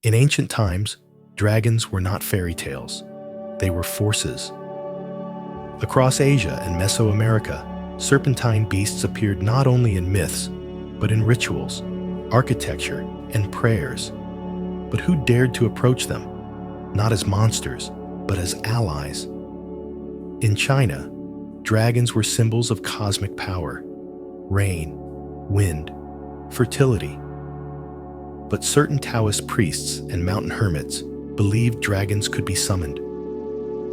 In ancient times, dragons were not fairy tales. They were forces. Across Asia and Mesoamerica, serpentine beasts appeared not only in myths, but in rituals, architecture, and prayers. But who dared to approach them? Not as monsters, but as allies. In China, dragons were symbols of cosmic power, rain, wind, fertility. But certain Taoist priests and mountain hermits believed dragons could be summoned.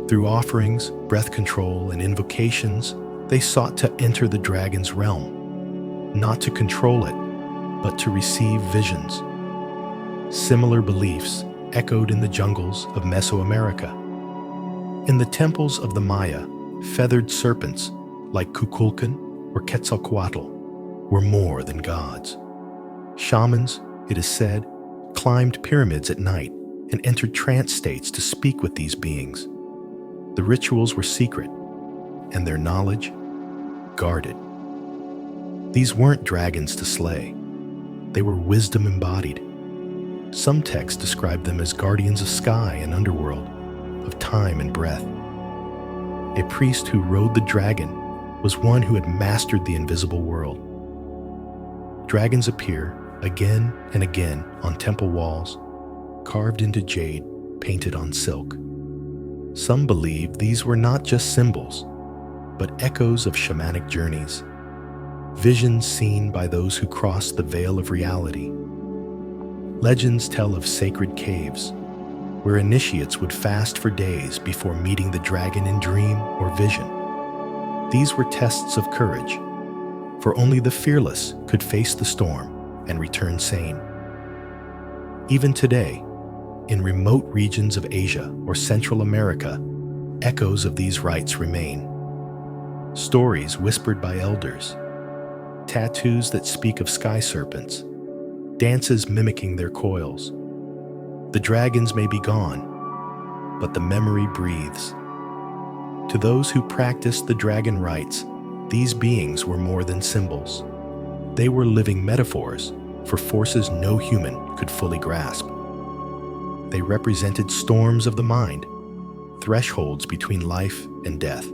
Through offerings, breath control, and invocations, they sought to enter the dragon's realm, not to control it, but to receive visions. Similar beliefs echoed in the jungles of Mesoamerica. In the temples of the Maya, feathered serpents like Kukulkan or Quetzalcoatl were more than gods. Shamans, it is said, climbed pyramids at night and entered trance states to speak with these beings. The rituals were secret, and their knowledge guarded. These weren't dragons to slay. They were wisdom embodied. Some texts describe them as guardians of sky and underworld, of time and breath. A priest who rode the dragon was one who had mastered the invisible world. Dragons appear again and again on temple walls, carved into jade, painted on silk. Some believe these were not just symbols, but echoes of shamanic journeys, visions seen by those who crossed the veil of reality. Legends tell of sacred caves, where initiates would fast for days before meeting the dragon in dream or vision. These were tests of courage, for only the fearless could face the storm and return sane. Even today, in remote regions of Asia or Central America, echoes of these rites remain. Stories whispered by elders, tattoos that speak of sky serpents, dances mimicking their coils. The dragons may be gone, but the memory breathes. To those who practiced the dragon rites, these beings were more than symbols. They were living metaphors for forces no human could fully grasp. They represented storms of the mind, thresholds between life and death,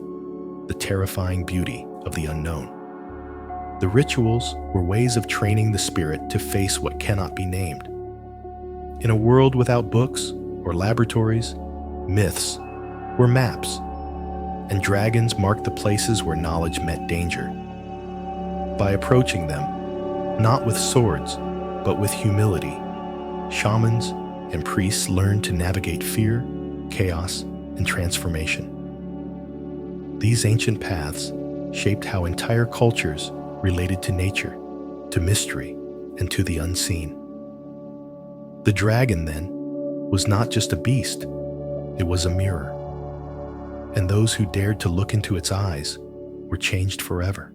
the terrifying beauty of the unknown. The rituals were ways of training the spirit to face what cannot be named. In a world without books or laboratories, myths were maps, and dragons marked the places where knowledge met danger. By approaching them, not with swords, but with humility, shamans and priests learned to navigate fear, chaos, and transformation. These ancient paths shaped how entire cultures related to nature, to mystery, and to the unseen. The dragon, then, was not just a beast, it was a mirror. And those who dared to look into its eyes were changed forever.